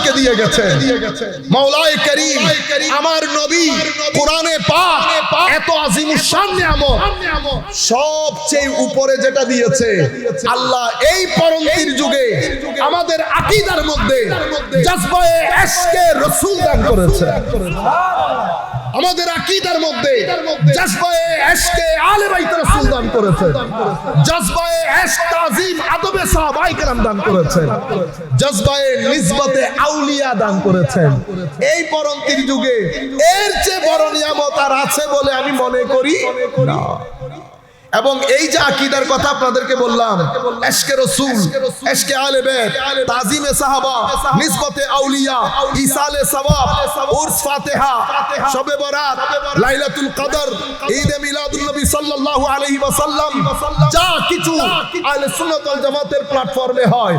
আমাদেরকে দিয়ে গেছেন। মাওলায়ে কারীম আমার নবী কোরআনে পাক এত আযীমুশ শান নিয়ামত সবচেয়ে উপরে যেটা দিয়েছে আল্লাহ এই পরন্তির যুগে আমাদের আকীদার মধ্যে জজবায়ে ইশকে রাসূল দান করেছে। আমাদের আকীদার মধ্যে জজবায়ে ইশকে আলে বাইত রাসূল দান করেছে, জজবায়ে ইশক তাযীম আদবে সাহাবায়ে কেরাম দান করেছেন, জজবায়ে নিসবতে আউলিয়া দান করেছেন। এই পরন্তির যুগে এর চেয়ে বড় নিয়ামত আর আছে বলে আমি মনে করি না। এবং এই যে আকীদার কথা আপনাদেরকে বললাম, ইশকে রাসূল, ইশকে আলে বাইত, তাযীমে সাহাবা, নিসবতে আউলিয়া, ইসালে সওয়াব, উরস ফাতিহা, শবে বরাত, লাইলাতুল কদর, ঈদে মিলাদুন নবী সাল্লাল্লাহু আলাইহি ওয়াসাল্লাম, যা কিছু আহলে সুন্নাত ওয়াল জামাতের প্ল্যাটফর্মে হয়,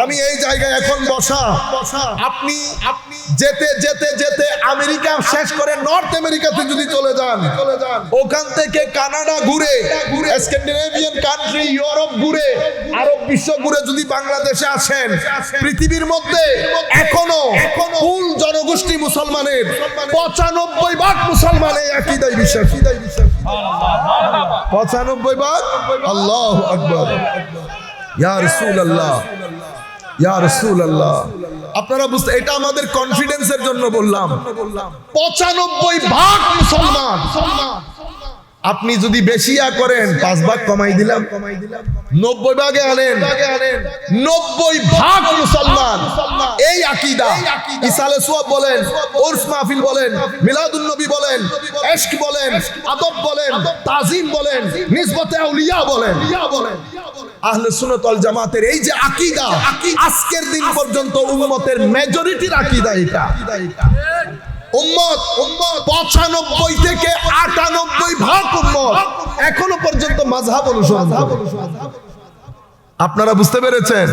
আমি এই জায়গায় এখন বসা, আপনি যেতে যেতে যেতে আমেরিকা শেষ করে নর্থ আমেরিকাতে যদি চলে যান, ওখান থেকে কানাডা ঘুরে, স্ক্যান্ডিনেভিয়ান কান্ট্রি, ইউরোপ ঘুরে, আরব বিশ্ব ঘুরে যদি বাংলাদেশে আসেন, পৃথিবীর মধ্যে এখনো কুল জনগোষ্ঠী মুসলমানের 95% মুসলমান এই আকীদায় বিশ্বাসী। 95%। আল্লাহু আকবার। ইয়া রাসূলুল্লাহ, ইয়া রাসূলুল্লাহ। আপনারা বুঝতে, এটা আমাদের কনফিডেন্সের জন্য বললাম। 95% মুসলমান। আপনি যদি বেশিয়া করেন 5 ভাগ কমাই দিলাম, 90 ভাগে আনেন, 90% মুসলমান এই আকীদা। ইসালে সওয়াব বলেন, উরস মাহফিল বলেন, মিলাদুন নবী বলেন, ইশক বলেন, আদব বলেন, তাযীম বলেন, নিসবতে আউলিয়া বলেন, আহলে সুন্নাত ওয়াল জামাতের এই যে আকীদা, আজকের দিন পর্যন্ত উম্মতের মেজরিটির আকীদা এটা। উম্মত 95 থেকে 98% উম্মত এখনো পর্যন্ত মাযহাব অনুসরণ করে। আপনারা বুঝতে পেরেছেন?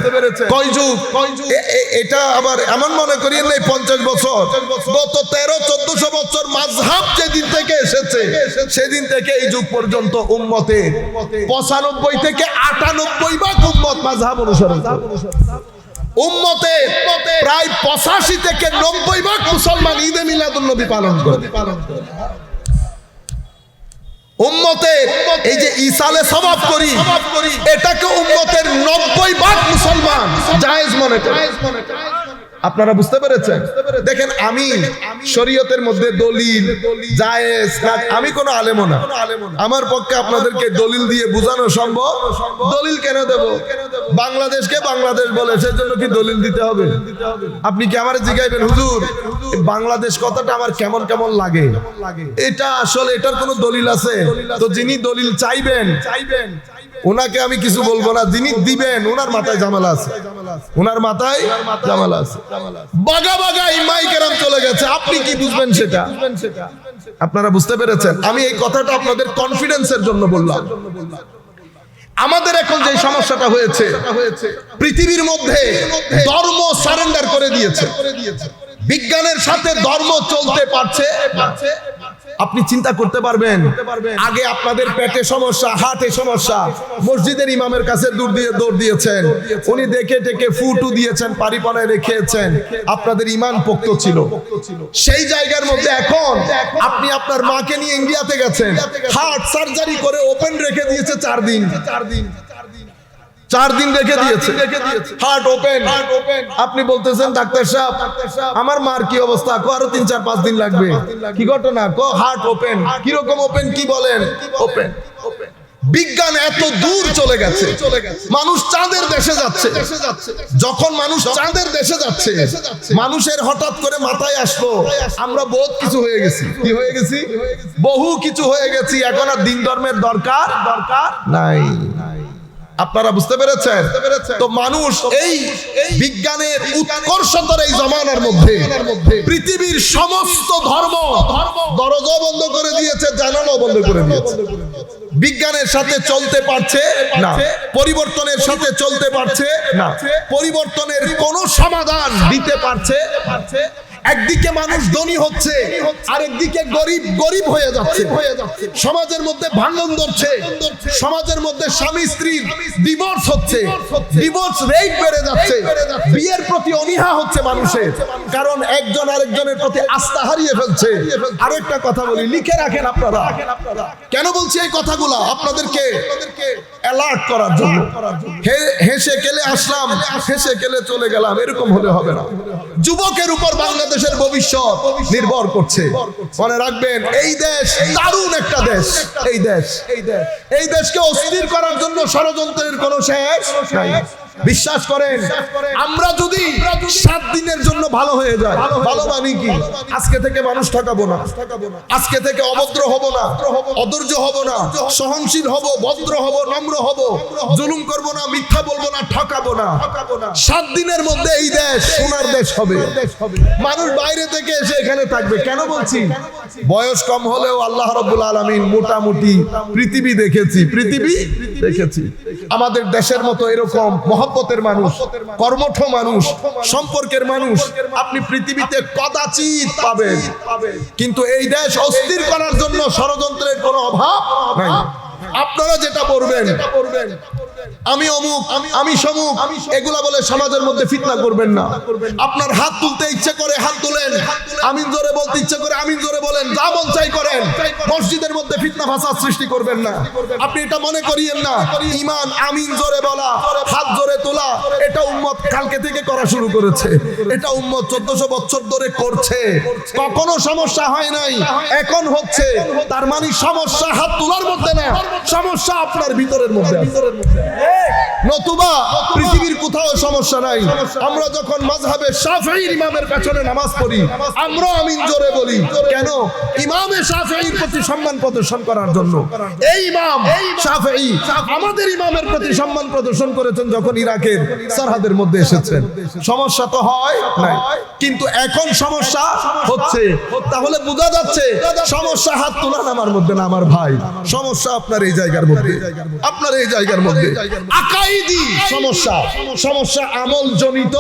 কয় যুগ এটা আবার এমন মনে করিয়েন নাই 50 বছর, গত 1300-1400 বছর মাযহাব যেদিন থেকে এসেছে সেদিন থেকে এই যুগ পর্যন্ত উম্মতে 95 থেকে 98% উম্মত মাযহাব অনুসরণ করে। উম্মতে প্রায় 85 থেকে 90% মুসলমান ঈদে মিলাদুন নবী পালন করে। উম্মতে এই যে ইসালে সওয়াব করি, এটাকে উম্মতের 90% মুসলমান জায়েজ মনে করে। আপনারা বুঝতে পেরেছেন? দেখেন, আমি শরীয়তের মধ্যে দলিল জায়েজ, আমি কোনো আলেমও না, আমার পক্ষে আপনাদেরকে দলিল দিয়ে বোঝানো সম্ভব। দলিল কেন দেব? বাংলাদেশকে বাংলাদেশ বলে, সেজন্য কি দলিল দিতে হবে? আপনি কি আমারে জিজ্ঞাইবেন, হুজুর বাংলাদেশ কথাটা আমার কেমন কেমন লাগে, এটা আসলে এটার কোনো দলিল আছে? তো যিনি দলিল চাইবেন ওনাকে আমি কিছু বলবো না, যিনি দিবেন ওনার মাথায় ঝামেলা আছে, ওনার মাথায় ঝামেলা আছে। বাগা বাগা ইমাই কেরাম চলে গেছে, আপনি কি বুঝবেন সেটা? আপনারা বুঝতে পেরেছেন? আমি এই কথাটা আপনাদের কনফিডেন্সের জন্য বললাম। আমাদের এখন যে সমস্যাটা হয়েছে, পৃথিবীর মধ্যে ধর্ম সারেন্ডার করে দিয়েছে, বিজ্ঞানের সাথে ধর্ম চলতে পারছে। আপনি চিন্তা করতে পারবেন, আগে আপনাদের পেটে সমস্যা, হার্টে সমস্যা, মসজিদের ইমামের কাছে দৌড় দিয়েছেন, উনি দেখে টেকে ফুটু দিয়েছেন, পারিপানায় রেখেছেন, আপনাদের ঈমান পোক্ত ছিল। সেই জায়গার মধ্যে এখন আপনি আপনার মাকে নিয়ে ইন্ডিয়াতে গেছেন, হার্ট সার্জারি করে ওপেন রেখে দিয়েছে 4 দিন, 4 দিন রেখে দিয়েছে, হার্ট ওপেন। আপনি বলতেছেন, ডাক্তার সাহেব আমার মার কি অবস্থা? আরো 3-4-5 দিন লাগবে। কি ঘটনা? Heart open. কিরকম ওপেন? কি বলেন? ওপেন। বিজ্ঞান এত দূর চলে গেছে, মানুষ চাঁদের দেশে যাচ্ছে। যখন মানুষ চাঁদের দেশে যাচ্ছে, মানুষের হঠাৎ করে মাথায় আসলো আমরা বহুত কিছু হয়ে গেছি। কি হয়ে গেছি? বহু কিছু হয়ে গেছি, এখন আর দিন ধর্মের দরকার নাই। আপনারা বুঝতে পেরেছেন? তো মানুষ এই বিজ্ঞানের উৎকর্ষতার এই জমানার মধ্যে পৃথিবীর সমস্ত ধর্ম দরজা বন্ধ করে দিয়েছে, জানালাও বন্ধ করে দিয়েছে। বিজ্ঞানের সাথে চলতে পারছে না, পরিবর্তনের সাথে চলতে পারছে না, পরিবর্তনের কোনো সমাধান দিতে পারছে। একদিকে মানুষ ধনী হচ্ছে, আরেকদিকে গরিব গরিব হয়ে যাচ্ছে। সমাজের মধ্যে ভাঙন ধরছে, সমাজের মধ্যে স্বামী স্ত্রীর ডিভোর্স হচ্ছে, ডিভোর্স রেট বেড়ে যাচ্ছে, বিয়ের প্রতি অনীহা হচ্ছে মানুষের, কারণ একজন আরেকজনের প্রতি আস্থা হারিয়ে ফেলছে। আরেকটা কথা বলি, লিখে রাখেন আপনারা। কেন বলছি এই কথাগুলো? আপনাদেরকে অ্যালার্ট করার জন্য। হেসে খেলে আসলাম, হেসে খেলে চলে গেলাম, এরকম হলে হবে না। যুবকের উপর বাংলাদেশের ভবিষ্যৎ নির্ভর করছে। মনে রাখবেন, এই দেশ দারুণ একটা দেশ। এই দেশকে অস্থির করার জন্য ষড়যন্ত্রের কোনো শেষ নাই। বিশ্বাস করেন, আমরা যদি 7 দিনের জন্য ভালো হয়ে যায়, ভালো মানে কি? আজকে থেকে মানুষ ঠকাবো না, আজকে থেকে অভদ্র হব না, অধৈর্য হব না, সহনশীল হব, ভদ্র হব, নম্র হব, জুলুম করব না, মিথ্যা বলবো না, ঠকাবো না। 7 দিনের মধ্যে এই দেশ সোনার দেশ হবে। মানুষ বাইরে থেকে এসে এখানে থাকবে। কেন বলছি? বয়স কম হলেও আল্লাহ রাব্বুল আলামিন মোটামুটি পৃথিবী দেখেছি, আমাদের দেশের মতো এরকম মহব্বতের মানুষ, কর্মঠ মানুষ, সম্পর্কের মানুষ আপনি পৃথিবীতে কদাচিৎ পাবেন। কিন্তু এই দেশ অস্থির করার জন্য ষড়যন্ত্রের কোনো অভাব নাই। আপনারা যেটা করবেন, আমি অমুক, আমি সমুক, এগুলা বলে সমাজের মধ্যে ফিতনা করবেন না। আপনার হাত তুলতে ইচ্ছে করে হাত তুলেন, আমিন জোরে বলতে ইচ্ছে করে আমিন জোরে বলেন, যা মন চাই করেন। মসজিদের মধ্যে ফিতনা ফাসাদ সৃষ্টি করবেন না। আপনি এটা মনে করিয়েন না ঈমান আমিন জোরে বলা, হাত জোরে তোলা, এটা উম্মত কালকে থেকে করা শুরু করেছে। এটা উম্মত 1400 বছর ধরে করছে, কখনো সমস্যা হয় নাই, এখন হচ্ছে। তার মানে সমস্যা হাত তোলার মধ্যে না, সমস্যা আপনার ভিতরের মধ্যে আছে। নতুবা পৃথিবীর কোথাও সমস্যা নাই। আমরা যখন মাযহাবে শাফিঈর ইমামের পেছনে নামাজ পড়ি, আমরা আমিন জোরে বলি। কেন? ইমামে শাফিঈর প্রতি সম্মান প্রদর্শন করার জন্য। এই ইমাম শাফিঈ আমাদের ইমামের প্রতি সম্মান প্রদর্শন করেছেন যখন ইরাকের সরহদের মধ্যে এসেছেন। সমস্যা তো হয় নাই, কিন্তু এখন সমস্যা হচ্ছে। তাহলে বোঝা যাচ্ছে সমস্যা হাত তোলা আমার মধ্যে না, আমার ভাই। সমস্যা আপনার এই জায়গার মধ্যে, আপনার এই জায়গার মধ্যে। আকাইদি সমস্যা, সমস্যা আমল জনিত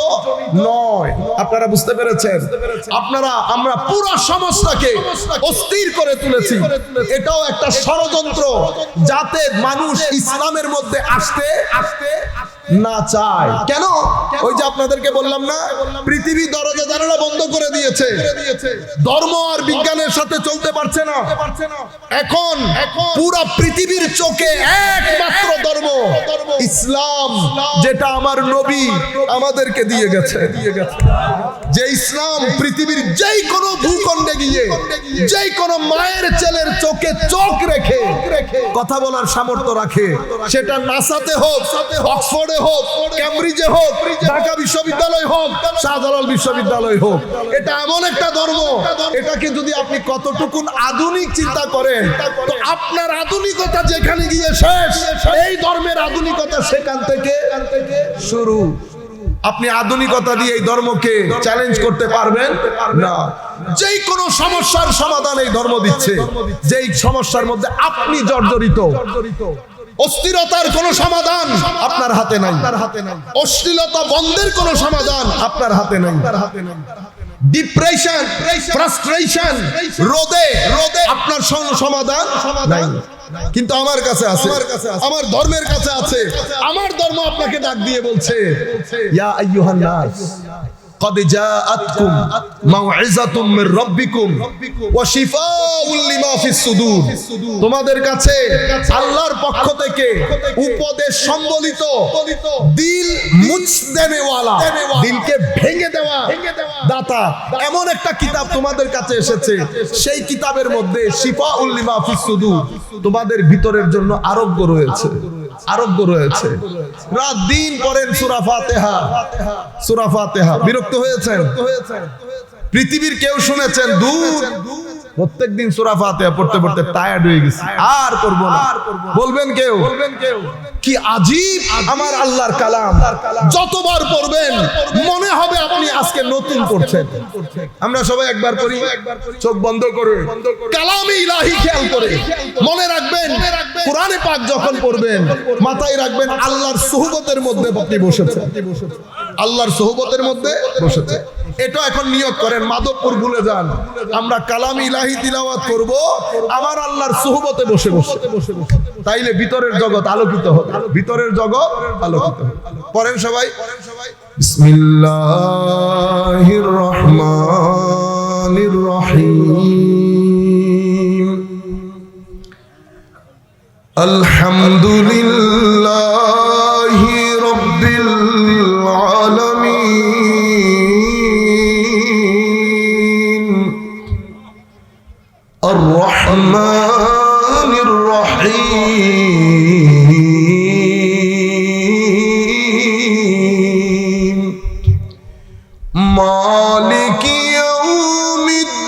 নয়। আপনারা বুঝতে পেরেছেন? আমরা পুরো সমাজটাকে অস্থির করে তুলেছি। এটাও একটা ষড়যন্ত্র, যাতে মানুষ ইসলামের মধ্যে আসতে না চায়। কেন? ওই যে আপনাদেরকে বললাম না, পৃথিবী দরজা জানালা বন্ধ করে দিয়েছে, ধর্ম আর বিজ্ঞানের সাথে চলতে পারছে না। এখন পুরো পৃথিবীর চোখে একমাত্র ধর্ম ইসলাম, যেটা আমার নবী আমাদেরকে দিয়ে গেছে। যে ইসলাম পৃথিবীর যেই কোনো ভূখণ্ডে গিয়ে যেই কোনো মায়ের ছেলের চোখে চোখ রেখে কথা বলার সামর্থ্য রাখে, সেটা নাসাতে হোক, অক্সফোর্ডে হোক, ক্যামব্রিজে হোক, ঢাকা বিশ্ববিদ্যালয় হোক, শাহজালাল বিশ্ববিদ্যালয় হোক, এটা এমন একটা ধর্ম, এটাকে যদি আপনি কতটুকুন আধুনিক চিন্তা করেন, তো আপনার আধুনিকতা যেখানে গিয়ে শেষ, এই ধর্মের আধুনিকতা সেখান থেকে শুরু। আপনি আধুনিকতা দিয়ে এই ধর্মকে চ্যালেঞ্জ করতে পারবেন না। যেই কোনো সমস্যার সমাধান এই ধর্ম দিচ্ছে, যেই সমস্যার মধ্যে আপনি জর্জরিত, অস্থিরতার কোনো সমাধান আপনার হাতে নাই, অশ্লীলতা বন্ধের কোনো সমাধান আপনার হাতে নাই, ডিপ্রেশন, ফ্রাস্ট্রেশন রোধে আপনার সমাধান নাই। কিন্তু আমার কাছে আছে, আমার ধর্মের কাছে আছে। আমার ধর্ম আপনাকে ডাক দিয়ে বলছে, ইয়া আইয়ুহান নাস قد جاءتكم موعظة من ربكم وشفاء لما في الصدور। তোমাদের কাছে আল্লাহর পক্ষ থেকে উপদেশ সম্বলিত, দিল মুছ দেনে ওয়ালা, দিলকে ভেঙে দেওয়া দাতা, এমন একটা কিতাব তোমাদের কাছে এসেছে। সেই কিতাবের মধ্যে শিফাউল লিমা ফিস সুদূর, তোমাদের ভিতরের জন্য আরোগ্য রয়েছে, আরোগ্য রয়েছে। রাত দিন পড়েন সূরা ফাতিহা, সূরা ফাতিহা। বিরক্ত হয়েছেন? পৃথিবীর কেউ শুনেছেন? দূর। প্রত্যেকদিন সূরা ফাতিহা পড়তে পড়তে টায়ার্ড হয়ে গেছি, আর করব না। বলবেন কেউ? কি আজীব আমার আল্লাহর কালাম, যতবার পড়বেন মনে হবে আপনি আজকে নতুন পড়ছেন। আমরা সবাই একবার পড়ি, চোখ বন্ধ করে কালামে ইলাহি খেয়াল করে। মনে রাখবেন কোরআনে পাক যখন পড়বেন মাথায় রাখবেন আল্লাহর সুহবতের মধ্যে আপনি বসেছেন, আল্লাহর সুহবতের মধ্যে বসেছেন। এটা এখন নিয়ত করেন, মাধবপুর ভুলে যান, আমরা কালাম ইলাহি তিলাওয়াত করব আমার আল্লাহর সুহবতে বসে বসে। তাইলে ভিতরের জগৎ আলোকিত হবে, ভিতরের জগৎ আলোকিত হবে। পড়েন সবাই, বিসমিল্লাহির রহমানির রহিম, আলহামদুলিল্লাহি রাব্বিল আলামিন, আর রহমানির রহিম, মালিকি ইয়াউমিদ্দিন,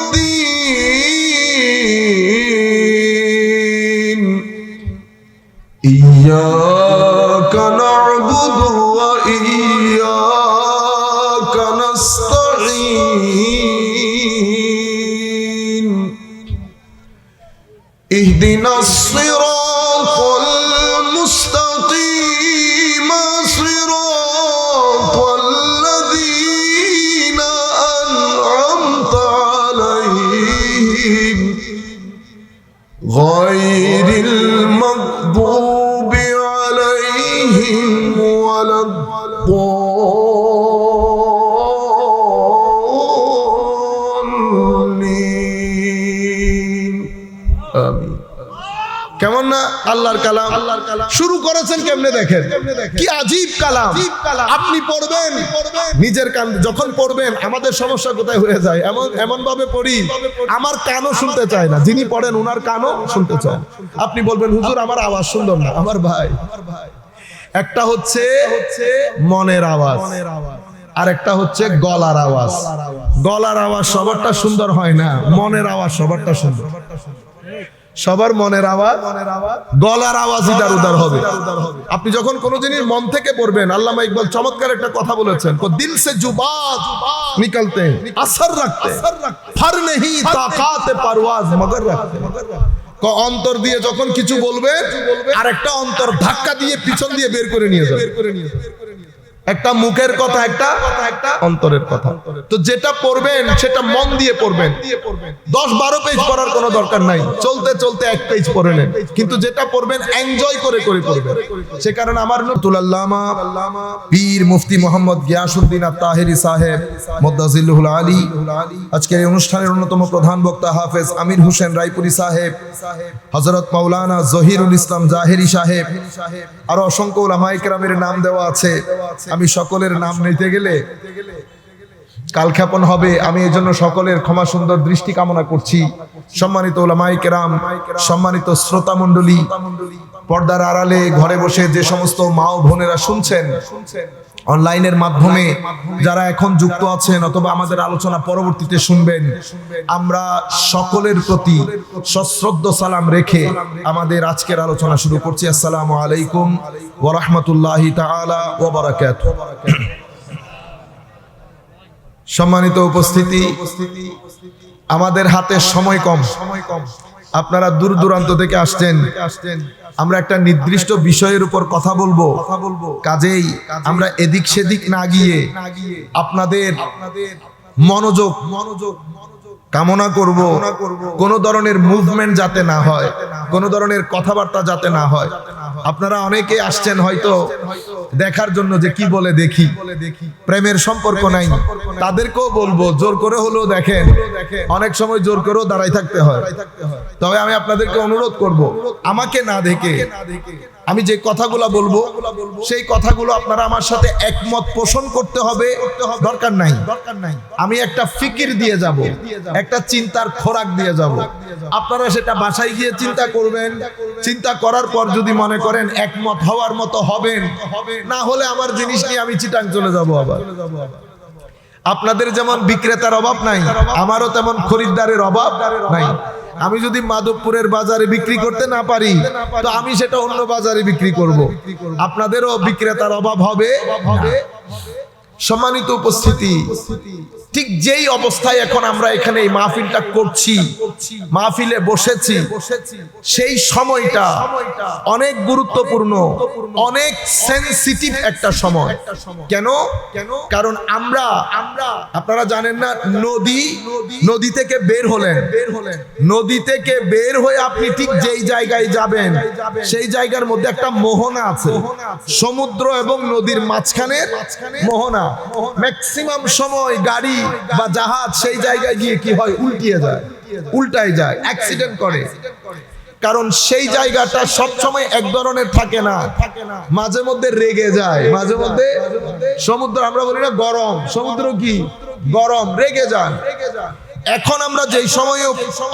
ইয়্যাকা না'বুদু ওয়া ইয়্যাকা নাস্তাঈন, ইহদিনাস সিরাতাল মুস্তাকিম, সিরাতাল লাযীনা আন'আমতা আলাইহিম গায়রিল মাগদুবি আলাইহিম ওয়ালাদ-দাল্লিন। আমিন। কেমন না আল্লাহর কালাম? শুরু করেছেন কেমনে দেখেন, কি আজীব কালাম। আপনি পড়বেন, নিজের কান যখন পড়বেন, আমাদের সমস্যা কোথায় হয়ে যায়, এমন ভাবে পড়ি আমার কানও শুনতে চায় না, যিনি পড়েন উনার কানও শুনতে চায় না। আপনি বলবেন হুজুর আমার আওয়াজ সুন্দর না। আমার ভাই, একটা হচ্ছে মনের আওয়াজ, আর একটা হচ্ছে গলার আওয়াজ। গলার আওয়াজ সবারটা সুন্দর হয় না, মনের আওয়াজ সবারটা সুন্দর। সবার মনের আওয়াজ, গলার আওয়াজ ইদার উদার হবে। আপনি যখন কোন জিনিস মন থেকে পড়বেন, আল্লামা ইকবাল চমৎকার একটা কথা বলেছেন, দিল সে জুবাত নিকলতে আসর রাখতে, ফর নেহি তাকাতে পারওয়াজ মগর রাখতে। অন্তর দিয়ে যখন কিছু বলবেন, আর একটা অন্তর ধাক্কা দিয়ে পিছন দিয়ে বের করে নিয়ে যাবে। একটা মুখের কথা, একটা অন্তরের কথা। তো যেটা পড়বেন সেটা মন দিয়ে পড়বেন। 10-12 পেজ পড়ার কোনো দরকার নাই, চলতে চলতে 1 পেজ পড়ে নেন, কিন্তু যেটা পড়বেন এনজয় করে করে পড়বেন। সে কারণে আমার নতুল আল্লামা পীর মুফতি মোহাম্মদ গিয়াসউদ্দিন আত-তাহেরি সাহেব মুদ্দাজিল্লুহুল আলী, আজকের এই অনুষ্ঠানের অন্যতম প্রধান বক্তা হাফেজ আমির হোসেন রায়পুরি সাহেব, হযরত মাওলানা জহিরুল ইসলাম জাহেরি সাহেব, আরো অসংখ্য উলামায়ে কেরামের নাম দেওয়া আছে। আমি সকলের নাম নিতে গেলে কালক্ষেপণ হবে, আমি এই জন্য সকলের ক্ষমা সুন্দর দৃষ্টি কামনা করছি। সম্মানিত উলামায়ে কেরাম, সম্মানিত শ্রোতা মণ্ডলী, পর্দার আড়ালে ঘরে বসে যে সমস্ত মা ও বোনেরা শুনছেন, অনলাইনের মাধ্যমে যারা এখন যুক্ত আছেন অথবা আমাদের আলোচনা পরবর্তীতে শুনবেন, আমরা সকলের প্রতি সশ্রদ্ধ সালাম রেখে আমাদের আজকের আলোচনা শুরু করছি। আসসালামু আলাইকুম ওয়া রাহমাতুল্লাহি তাআলা ওয়া বারাকাতুহু। সম্মানিত উপস্থিতি, আমাদের হাতে সময় কম, আপনারা দূর দূরান্ত থেকে আসছেন, আমরা একটা নির্দিষ্ট বিষয়ের উপর কথা বলবো, কাজেই আমরা এদিক সেদিক না গিয়ে আপনাদের মনোযোগ কামনা করব। কোন ধরনের মুভমেন্ট যাতে না হয়, কোন ধরনের কথাবার্তা যাতে না হয়। আপনারা অনেকে আসছেন হয়তো দেখার জন্য যে কি বলে দেখি, প্রেমের সম্পর্ক নাই, তাদেরকেও বলবো জোর করে হলেও দেখেন, অনেক সময় জোর করেও দাঁড়াই থাকতে হয়। তবে আমি আপনাদেরকে অনুরোধ করব, আমাকে না দেখে আমি যে কথাগুলো বলবো সেই কথাগুলো আপনারা আমার সাথে একমত পোষণ করতে হবে, দরকার নাই। আমি একটা ফিকির দিয়ে যাব, একটা চিন্তার খোরাক দিয়ে যাব, আপনারা সেটা বাসায় গিয়ে চিন্তা করবেন। চিন্তা করার পর যদি মনে করেন একমত হওয়ার মতো হবেন, না হলে আমার জিনিস নিয়ে আমি চিটাং চলে যাব। আবার আপনাদের যেমন বিক্রেতার অভাব নাই, আমারও তেমন খরিদ্দারের অভাব নাই। আমি যদি মাধবপুরের বাজারে বিক্রি করতে না পারি, তো আমি সেটা অন্য বাজারে বিক্রি করব। আপনাদেরও বিক্রেতার অভাব হবে। সম্মানিত উপস্থিতি, ঠিক যেই অবস্থায় এখন আমরা এখানে এই মাহফিলটা করছি, মাহফিলে বসেছি, সেই সময়টা অনেক গুরুত্বপূর্ণ, অনেক সেনসিটিভ একটা সময়। কেন? কারণ আপনারা জানেন না, নদী থেকে বের হলেন, নদী থেকে বের হয়ে আপনি ঠিক যেই জায়গায় যাবেন সেই জায়গার মধ্যে একটা মোহনা আছে, সমুদ্র এবং নদীর মাঝখানে মোহনা। ম্যাক্সিমাম সময় গাড়ি বা জাহাজ সেই জায়গায় গিয়ে কি হয়, উল্টায় যায়, অ্যাক্সিডেন্ট করে। কারণ সেই জায়গাটা সব সময় এক ধরনের থাকে না, মাঝে মধ্যে রেগে যায়, মাঝে মধ্যে সমুদ্র, আমরা বলি না গরম, সমুদ্র কি গরম, রেগে যায়। এখন আমরা যেই সময়ে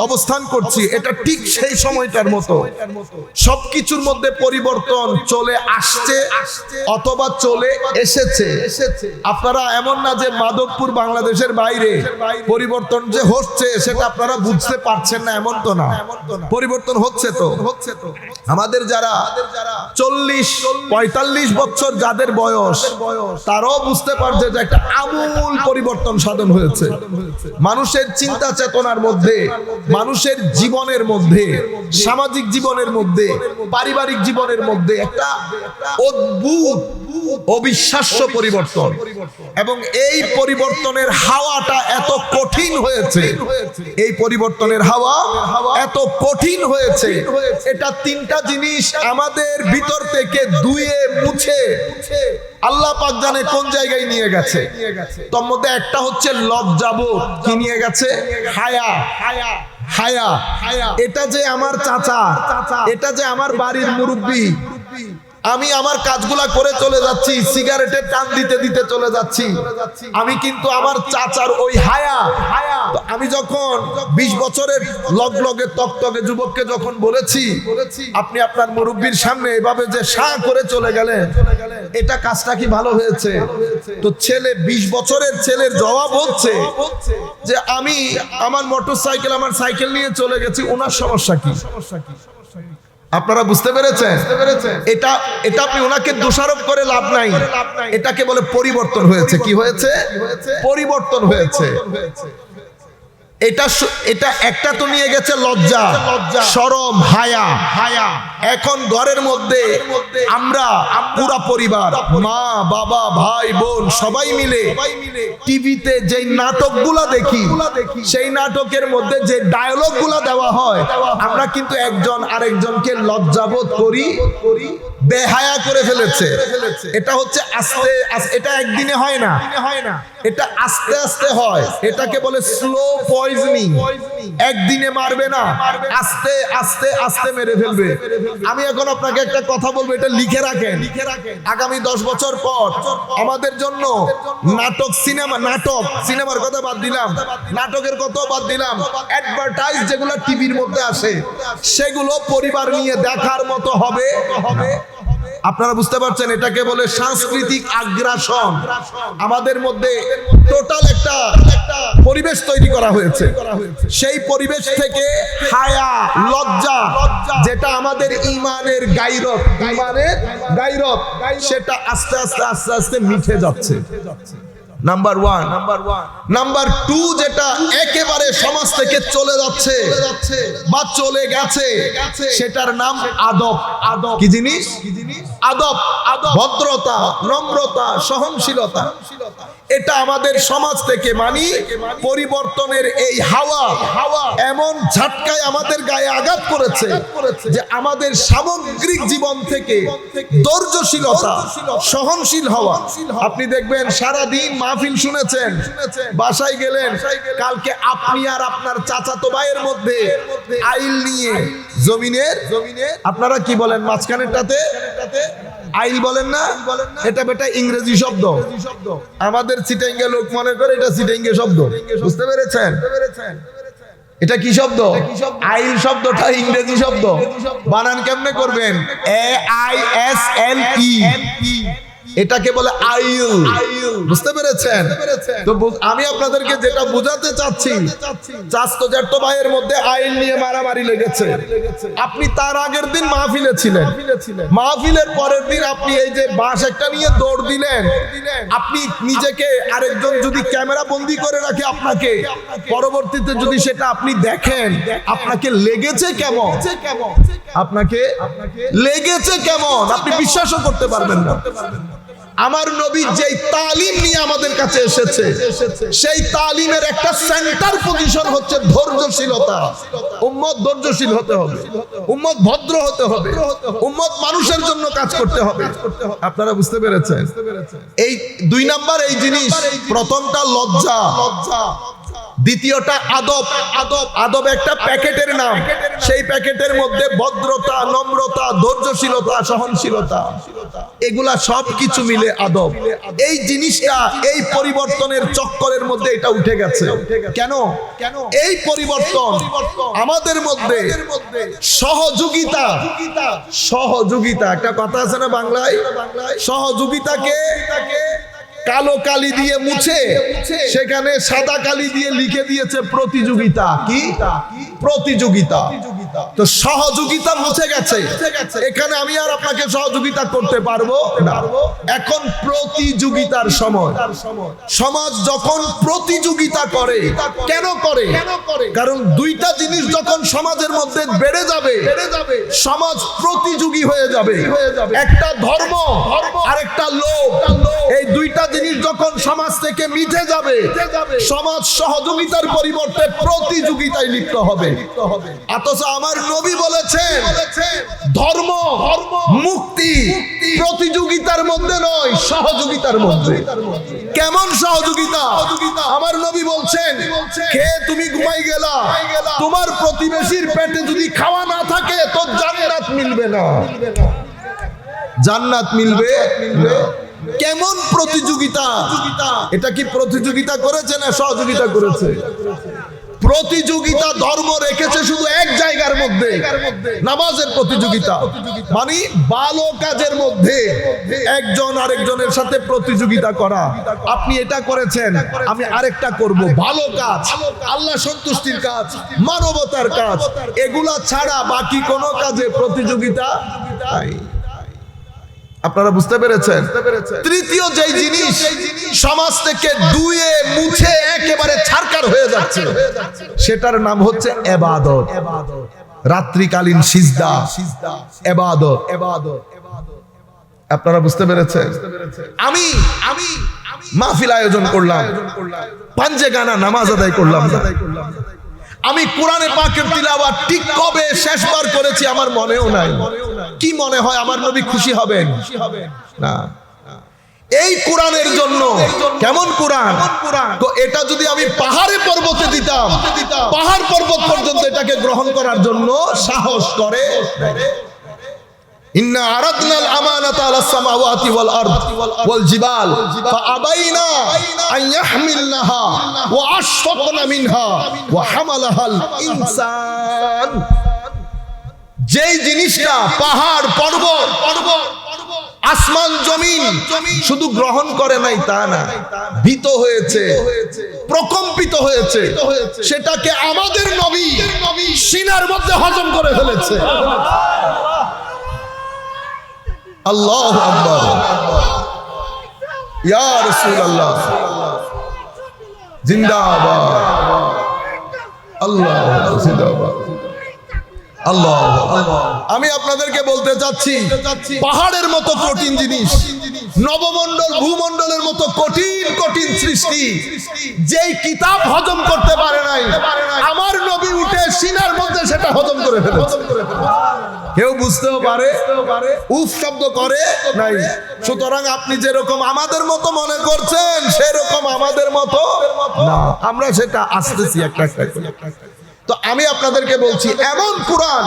অবস্থান করছি এটা ঠিক সেই সময়টার মতো, সবকিছুর মধ্যে পরিবর্তন চলে আসছে অথবা চলে এসেছে। আপনারা এমন না যে মাধবপুর বাংলাদেশের বাইরে, পরিবর্তন যে হচ্ছে সেটা আপনারা বুঝতে পারছেন না, এমন তো না, পরিবর্তন হচ্ছে তো। আমাদের যারা 40-45 বছর যাদের বয়স, তারাও বুঝতে পারছে যে একটা আমূল পরিবর্তন সাধন হয়েছে মানুষের চিন্তা চেতনার মধ্যে, মানুষের জীবনের মধ্যে, সামাজিক জীবনের মধ্যে, পারিবারিক জীবনের মধ্যে একটা অদ্ভুত অবিশ্বাস্য পরিবর্তন। এবং এই পরিবর্তনের হাওয়াটা এত কঠিন হয়েছে, এই পরিবর্তনের হাওয়া এত কঠিন হয়েছে, এটা তিনটা জিনিস আমাদের ভিতর থেকে ধুয়ে মুছে আল্লাহ পাক জানে কোন জায়গায় নিয়ে গেছে। তোর মধ্যে একটা হচ্ছে লজ্জাবোধ, কি নিয়ে গেছে, হায়া। এটা যে আমার চাচা, এটা যে আমার বাড়ির মুরব্বি, আমি আমার কাজগুলা করে চলে যাচ্ছি, সিগারেটের টান দিতে দিতে চলে যাচ্ছি, আমি কিন্তু আমার চাচার ওই হায়া। আমি যখন 20 বছরের লগলগে তকতকে যুবককে যখন বলেছি আপনি আপনার মুরব্বির সামনে এভাবে যে শাঁ করে চলে গেলেন, এটা কাজটা কি ভালো হয়েছে? তো ছেলে, 20 বছরের ছেলের জবাব হচ্ছে যে আমি আমার মোটরসাইকেল, আমার সাইকেল নিয়ে চলে গেছি, ওনার সমস্যা কি? আপনারা বুঝতে পেরেছেন? এটা আপনি ওনাকে দোষারোপ করে লাভ নাই, এটাকে বলে পরিবর্তন হয়েছে। কি হয়েছে? পরিবর্তন হয়েছে। এটা একটা তো নিয়ে গেছে লজ্জা, শরম, হায়া। এখন ঘরের মধ্যে আমরা পুরা পরিবার, মা বাবা ভাই বোন সবাই মিলে টিভিতে যে নাটকগুলা দেখি, সেই নাটকের মধ্যে যে ডায়লগগুলা দেওয়া হয়, আমরা কিন্তু একজন আরেকজনকে লজ্জাবোধ করি, বেহায়া করে ফেলেছে। এটা হচ্ছে আস্তে আস্তে, এটা একদিনে হয় না, এটা আস্তে আস্তে হয়। এটাকে বলে স্লো পয়জনিং। একদিনে মারবে না, আস্তে আস্তে আস্তে মেরে ফেলবে। আমি এখন আপনাকে একটা কথা বলবো, এটা লিখে রাখেন। আগামী 10 বছর পর আমাদের জন্য নাটক, সিনেমার কথা বাদ দিলাম, নাটকের কথা বাদ দিলাম, অ্যাডভার্টাইজ যেগুলো টিভির মধ্যে আসে সেগুলো পরিবার নিয়ে দেখার মতো হবে। আপনারা বুঝতে পারছেন? এটাকে বলে সাংস্কৃতিক আগ্রাসন। আমাদের মধ্যে টোটাল একটা পরিবেশ তৈরি করা হয়েছে, সেই পরিবেশ থেকে হায়া, লজ্জা, যেটা আমাদের ইমানের গায়রত, সেটা আস্তে আস্তে আস্তে আস্তে মিটে যাচ্ছে। নাম্বার 1। নাম্বার 2, যেটা একেবারে সমাজ থেকে চলে যাচ্ছে বা চলে গেছে, সেটার নাম আদব। কি জিনিস? আদব, ভদ্রতা, নম্রতা, সহনশীলতা। এটা আমাদের সমাজ থেকে পরিবর্তনের এই হাওয়া এমন ঝটকায় আমাদের গায়ে আঘাত করেছে যে আমাদের সামগ্রিক জীবন থেকে ধৈর্যশীলতা, সহনশীল হওয়া। আপনি দেখবেন সারা দিন মাহফিল শুনেছেন, বাসায় গেলেন, কালকে আপনি আর আপনার চাচাতো ভাইয়ের মধ্যে আইল নিয়ে জমিনের, আপনারা কি বলেন মাঝখানেরটাতে? আইল বলেন না? এটা বেটা ইংরেজি শব্দ, আমাদের চিটাঙ্গে লোক মনে করে এটা চিটাঙ্গে শব্দ। বুঝতে পেরেছেন? এটা কি শব্দ? আইল শব্দটা ইংরেজি শব্দ। বানান কেমনে করবেন? AISLE। এটাকে বলে আইল। বুঝতে পেরেছেন? তো আমি আপনাদেরকে যেটা বোঝাতে চাচ্ছি, চাচতো জ্যাঠতো ভাইয়ের মধ্যে আইল নিয়ে মারামারি লেগেছে। আপনি তার আগের দিন মাহফিলে ছিলেন, মাহফিলের পরের দিন আপনি এই যে বাঁশ একটা নিয়ে দৌড় দিলেন। আপনি নিজেকে আরেকজন যদি ক্যামেরা বন্দি করে রাখে আপনাকে, পরবর্তীতে যদি সেটা আপনি দেখেন, আপনাকে লেগেছে কেমন, আপনাকে লেগেছে কেমন, আপনি বিশ্বাসও করতে পারবেন না। আমার নবী যেই তালিম নিয়ে আমাদের কাছে এসেছে, সেই তালিমের একটা সেন্টার পজিশন হচ্ছে ধৈর্যশীলতা। উম্মত ধৈর্যশীল হতে হবে, উম্মত ভদ্র হতে হবে, উম্মত মানুষের জন্য কাজ করতে হবে। আপনারা বুঝতে পেরেছেন? এই 2 নাম্বার এই জিনিস। প্রথমটা লজ্জা, দ্বিতীয়টা আদব। আদব একটা প্যাকেটের নাম, সেই প্যাকেটের মধ্যে ভদ্রতা, নম্রতা, ধৈর্যশীলতা, সহনশীলতা, এগুলা সবকিছু মিলে আদব। এই জিনিসটা এই পরিবর্তনের চক্করের মধ্যে এটা উঠে গেছে। কেন? এই পরিবর্তন আমাদের মধ্যে সহযোগিতা, সহযোগিতা একটা কথা আছে না বাংলায়, সহযোগিতাকে কালো কালি দিয়ে মুছে সেখানে সাদা কালি দিয়ে লিখে দিয়েছে প্রতিযোগিতা। কি প্রতিযোগিতা? তো সহযোগিতা মুছে গেছে, এখানে আমি আর আপনাকে সহযোগিতা করতে পারবো না। এখন প্রতিযোগিতার সময়। সমাজ যখন প্রতিযোগিতা করে, কেন করে? কারণ 2টা জিনিস যখন সমাজের মধ্যে বেড়ে যাবে, সমাজ প্রতিযোগী হয়ে যাবে। একটা ধর্ম আর একটা লোভ, এই 2টা জিনিস যখন সমাজ থেকে মিটে যাবে, সমাজ সহযোগিতার পরিবর্তে প্রতিযোগিতায় লিপ্ত হবে। অথচ আমার নবী বলেছেন ধর্ম মুক্তি প্রতিযোগিতার মধ্যে নয়, সহযোগিতার মধ্যে। কেমন সহযোগিতা? আমার নবী বলছেন, খেয়ে তুমি ঘুমাই গেলা, তোমার প্রতিবেশীর পেটে যদি খাওয়া না থাকে তো জান্নাত মিলবে না, জান্নাত মিলবে না। কেমন প্রতিযোগিতা? এটা কি প্রতিযোগিতা করেছে না সহযোগিতা করেছে? প্রতিযোগিতা ধর্ম রেখেছে শুধু এক জায়গার মধ্যে, নামাজের প্রতিযোগিতা। মানে ভালো কাজের মধ্যে একজন আরেকজনের সাথে প্রতিযোগিতা করা। আপনি এটা করেছেন, আমি আরেকটা করব। ভালো কাজ, আল্লাহ সন্তুষ্টির কাজ, মানবতার কাজ, এগুলা ছাড়া বাকি কোনো কাজে প্রতিযোগিতা নাই। আপনারা বুঝতে পেরেছেন? তৃতীয় যেই জিনিস সমাজ থেকে ধুয়ে মুছে একেবারে ছারকার হয়ে যাচ্ছে, সেটার নাম হচ্ছে ইবাদত। রাত্রিকালীন সিজদা, ইবাদত। আপনারা বুঝতে পেরেছেন? আমি মাহফিল আয়োজন করলাম, পাঞ্জে গানা নামাজ আদায় করলাম। আমি কোরআনে পাকের তিলাওয়াত ঠিক কবে শেষবার করেছি আমার মনেও নাই। কি মনে হয় আমার নবী খুশি হবেন? না। এই কোরআনের জন্য, কেমন কোরআন, তো এটা যদি আমি পাহাড়ে পর্বতে দিতাম, পাহাড় পর্বত পর্যন্ত এটাকে গ্রহণ করার জন্য সাহস করে। ইন্না আরাদনাল আমানাতা আলাস সামাওয়াতি ওয়াল আরদ ওয়াল জিবাল ফাআবাইনা আন ইয়াহমিলনাহা ওয়া আশফাকনা মিনহা ওয়া হামালাহাল ইনসান। যেই জিনিসটা পাহাড় পর্বত আসমান জমিন শুধু গ্রহণ করে নাই তা না, ভীত হয়েছে, প্রকম্পিত হয়েছে, সেটাকে আমাদের নবী সিনার মধ্যে হজম করে ফেলেছে। আল্লাহু আকবার, ইয়া রাসূলুল্লাহ জিন্দাবাদ, আল্লাহু জিন্দাবাদ, আল্লাহ। আমি আপনাদেরকে বলতে চাচ্ছি, পাহাড়ের মতো কঠিন জিনিস, নবমণ্ডল ভূমণ্ডলের মতো কঠিন কঠিন সৃষ্টি, যেই কিতাব হজম করতে পারে নাই, আমার নবী উঠে সিনার মধ্যে সেটা হজম করে ফেলেছে। কেউ বুঝতেও পারে, উফ শব্দ করে নাই। সুতরাং আপনি যেরকম আমাদের মতো মনে করছেন সেরকম আমাদের মতো না, আমরা সেটা আসতেছি একটা একটা করে। তো আমি আপনাদেরকে বলছি, এমন কোরআন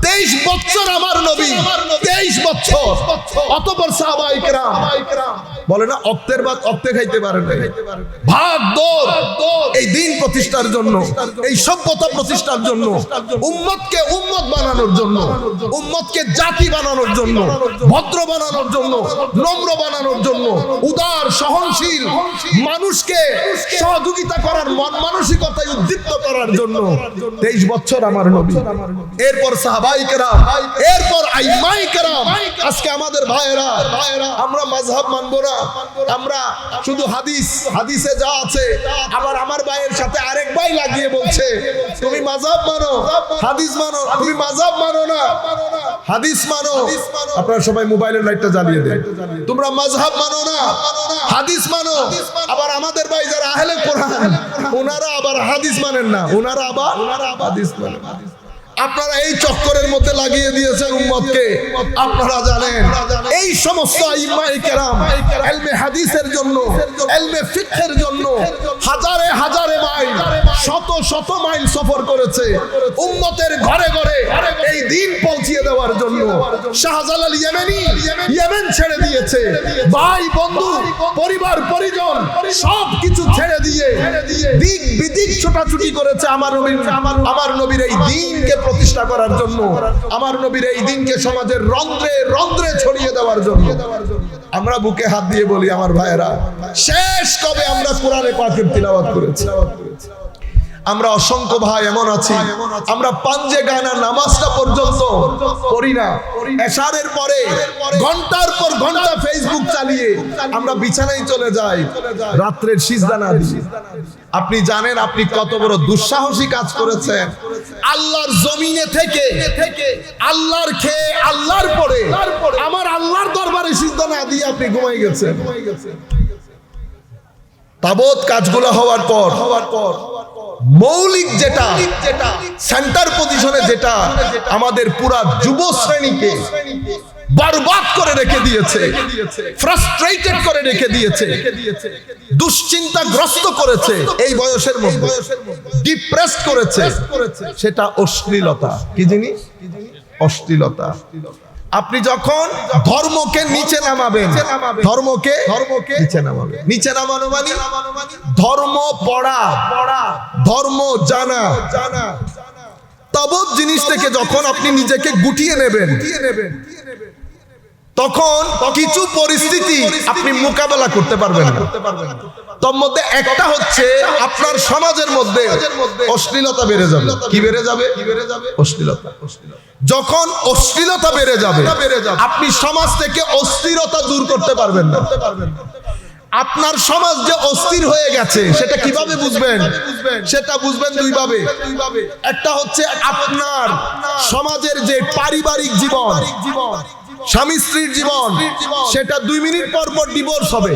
23 বছর আমার নবী, 23 বছর, অতঃপর সাহাবায়ে কেরাম বলে না অক্তের ভাত অক্তে খাইতে পারে না, ভাগ দৌড় এই দিন প্রতিষ্ঠার জন্য, এই সভ্যতা প্রতিষ্ঠার জন্য, উম্মতকে উম্মত বানানোর জন্য, উম্মতকে জাতি বানানোর জন্য, ভদ্র বানানোর জন্য, নম্র বানানোর জন্য, উদার সহনশীল মানুষকে সহযোগিতা করার মন মানসিকতায় উদ্দীপ্ত করার জন্য 23 বছর আমার নবী, এরপর সাহাবায়ে কেরাম, এরপর আইম্মায়ে কেরাম। আজকে আমাদের ভাইয়েরা, আমরা মাযহাব মানবো না, আমরা শুধু হাদিসে যা আছে। আবার আমার ভাইয়ের সাথে আরেক ভাই লাগিয়ে বলছে তুমি মাযহাব মানো, হাদিস মানো, তুমি মাযহাব মানো না, হাদিস মানো। আপনারা সবাই মোবাইলের লাইটটা জ্বালিয়ে দেন। তোমরা মাযহাব মানো না, হাদিস মানো। আবার আমাদের ভাই যারা আহলে কোরআন, ওনারা আবার হাদিস মানেন না, ওনারা আবার হাদিস মানেন। আপনারা এই চক্করের মধ্যে লাগিয়ে দিয়েছেন উম্মতকে। আপনারা জানেন এই সমস্ত আইম্মায়ে কেরাম ইলমে হাদিসের জন্য, ইলমে ফিকহের জন্য হাজারে হাজারে মাইল, শত শত মাইল সফর করেছে উম্মতের ঘরে ঘরে এই দিন পৌঁছিয়ে দেওয়ার জন্য। শাহজালাল ইয়েমেনি ইয়েমেন ছেড়ে দিয়েছে, ভাই বন্ধু পরিবার পরিজন সব কিছু ছেড়ে দিয়ে দিক বিদিক ছোটাছুটি করেছে আমার নবীর এই দিনকে প্রতিষ্ঠা করার জন্য, আমার নবীর এই দিনকে সমাজের রন্ধ্রে রন্ধ্রে ছড়িয়ে দেওয়ার জন্য। আমরা বুকে হাত দিয়ে বলি আমার ভাইয়েরা, শেষ কবে আমরা কোরআনে পাকের তিলাওয়াত করেছি? আমরা অসংখ্য ভাই এমন আছি, আমরা পাঞ্জে গায়না নামাজটা পর্যন্ত করি না। এশারের পরে ঘন্টার পর ঘন্টা ফেসবুক চালিয়ে আমরা বিছানায় চলে যাই, রাত্রের সিজদা না দিই। আপনি জানেন আপনি কত বড় দুঃসাহসী কাজ করেছেন? আল্লাহর জমিনে থেকে আল্লাহর খেয়ে আল্লাহর পরে আমার আল্লাহর দরবারে সিজদা না দিয়ে আপনি ঘুমাই গেছেন। তাবৎ কাজগুলো হওয়ার পর মৌলিক যেটা সেন্টার পজিশনে যেটা আমাদের পুরা যুব শ্রেণীকে বরবাদ করে রেখে দিয়েছে, ফ্রাস্ট্রেটেড করে রেখে দিয়েছে, দুশ্চিন্তাগ্রস্ত করেছে, এই বয়সের মধ্যে ডিপ্রেসড করেছে, সেটা অশ্লীলতা। কি জিনিস? অশ্লীলতা। আপনি যখন ধর্মকে নিচে নামাবেন, ধর্মকে নিচে নামাবেন, নিচে নামানো মানে ধর্ম পড়া, ধর্ম জানা, তাবৎ জিনিস থেকে যখন আপনি নিজেকে গুটিয়ে নেবেন, তখন কিছু পরিস্থিতি আপনি মোকাবেলা করতে পারবেন না। তার মধ্যে একটা হচ্ছে আপনার সমাজের মধ্যে অশ্লীলতা বেড়ে যাবে। কি বেড়ে যাবে? অশ্লীলতা। যখন অশ্লীলতা বেড়ে যাবে, আপনি সমাজ থেকে অস্থিরতা দূর করতে পারবেন না। আপনার সমাজ যে অস্থির হয়ে গেছে সেটা কিভাবে বুঝবেন? সেটা বুঝবেন দুই ভাবে। একটা হচ্ছে আপনার সমাজের যে পারিবারিক জীবন, স্বামী স্ত্রীর জীবন, সেটা 2 মিনিট পর পর ডিভোর্স হবে।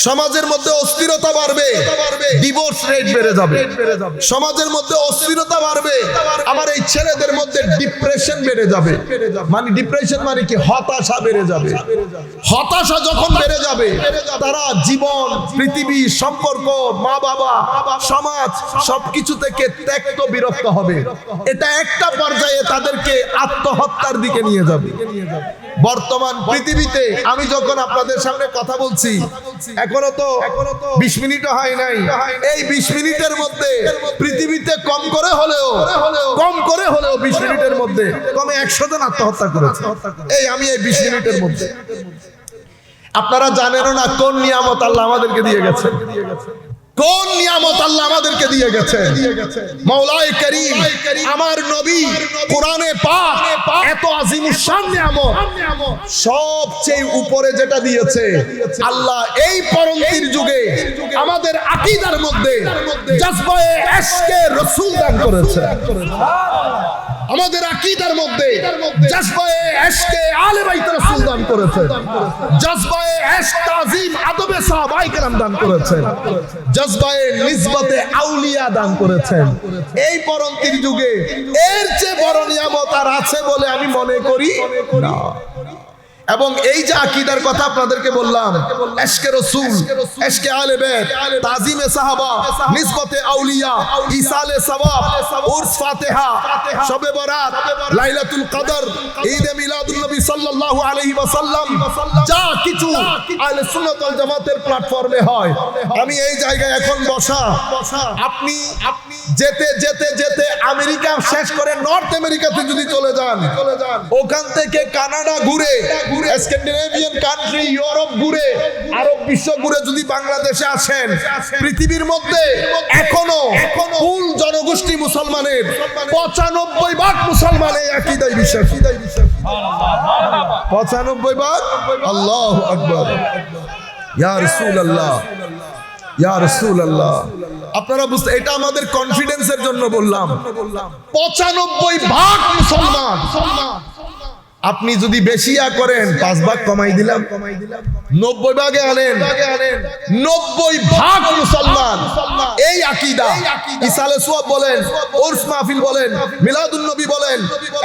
সমাজের মধ্যে অস্থিরতা বাড়বে, ডিভোর্স রেট বেড়ে যাবে। সমাজের মধ্যে অস্থিরতা বাড়বে, আমার এই ছেলেদের মধ্যে ডিপ্রেশন বেড়ে যাবে। মানে ডিপ্রেশন মানে কি? হতাশা বেড়ে যাবে। হতাশা যখন বেড়ে যাবে, তারা জীবন, পৃথিবী, সম্পর্ক, মা বাবা, সমাজ সবকিছু থেকে ত্যক্ত বিরক্ত হবে। এটা একটা পর্যায়ে তাদেরকে আত্মহত্যার দিকে নিয়ে যাবে। বর্তমান পৃথিবীতে আমি যখন আপনাদের সামনে কথা বলছি, এখনো তো 20 মিনিটও হয় নাই। এই 20 মিনিটের মধ্যে পৃথিবীতে কম করে হলেও 20 মিনিটের মধ্যে কমে 100 জন আত্মহত্যা করেছে। আমি এই 20 মিনিটের মধ্যে। আপনারা জানেনও না কোন নিয়ামত আল্লাহ আমাদেরকে দিয়ে গেছে, কোন নিয়ামত আল্লাহ আমাদেরকে দিয়ে গেছে। মাওলায়ে কারীম আমার নবী কোরআনে পাক এত আযীমুশান নিয়ামত, সবচেয়ে উপরে যেটা দিয়েছে আল্লাহ এই পরন্তির যুগে আমাদের আকীদার মধ্যে জজবায়ে ইশকে রাসূল দান করেছে। আমাদের আকীদার মধ্যে জজবায়ে ইশকে আলে বাইত রাসূল দান করেছে, জজবায়ে ইশক তাযীম আদবে সাহাবায়ে কেরাম দান করেছেন, জজবায়ে নিসবতে আউলিয়া দান করেছেন। এই পরন্তির যুগে এর চেয়ে বড় নিয়ামত আর আছে বলে আমি মনে করি না। এবং এই যে আকীদার কথা আপনাদেরকে বললাম, ইশকে রাসূল, ইশকে আলে বাইত, তাজিমে সাহাবা, নিসবতে আউলিয়া, ইসালে সওয়াব, উরস ফাতিহা, শবে বরাত, লাইলাতুল কদর, ঈদে মিলাদুন নবী সাল্লাল্লাহু আলাইহি ওয়াসাল্লাম, যা কিছু আহলে সুন্নাত ওয়াল জামাতের প্ল্যাটফর্মে হয়, আমি এই জায়গায় এখন বসা, আপনি যেতে যেতে যেতে আমেরিকা শেষ করে নর্থ আমেরিকাতে যদি চলে যান, ওখান থেকে কানাডা ঘুরে, স্ক্যান্ডিনেভিয়ান কান্ট্রি, ইউরোপ ঘুরে, আরব বিশ্ব ঘুরে যদি বাংলাদেশে আসেন, পৃথিবীর মধ্যে এখনো কুল জনগোষ্ঠী মুসলমানের 95% মুসলমান এই আকীদায় বিশ্বাসী। 95%। আল্লাহু আকবার। ইয়া রাসূলুল্লাহ, ইয়া রাসূলুল্লাহ। আপনারা বুঝতে, এটা আমাদের কনফিডেন্সের জন্য বললাম। 95% মুসলমান। আপনি যদি বেশি করেন 5 ভাগ কমাই দিলাম, 90 ভাগে আনেন, 90% মুসলমান এই আকীদা। ইসালে সওয়াব বলেন, উরস মাহফিল বলেন, মিলাদুন নবী বলেন,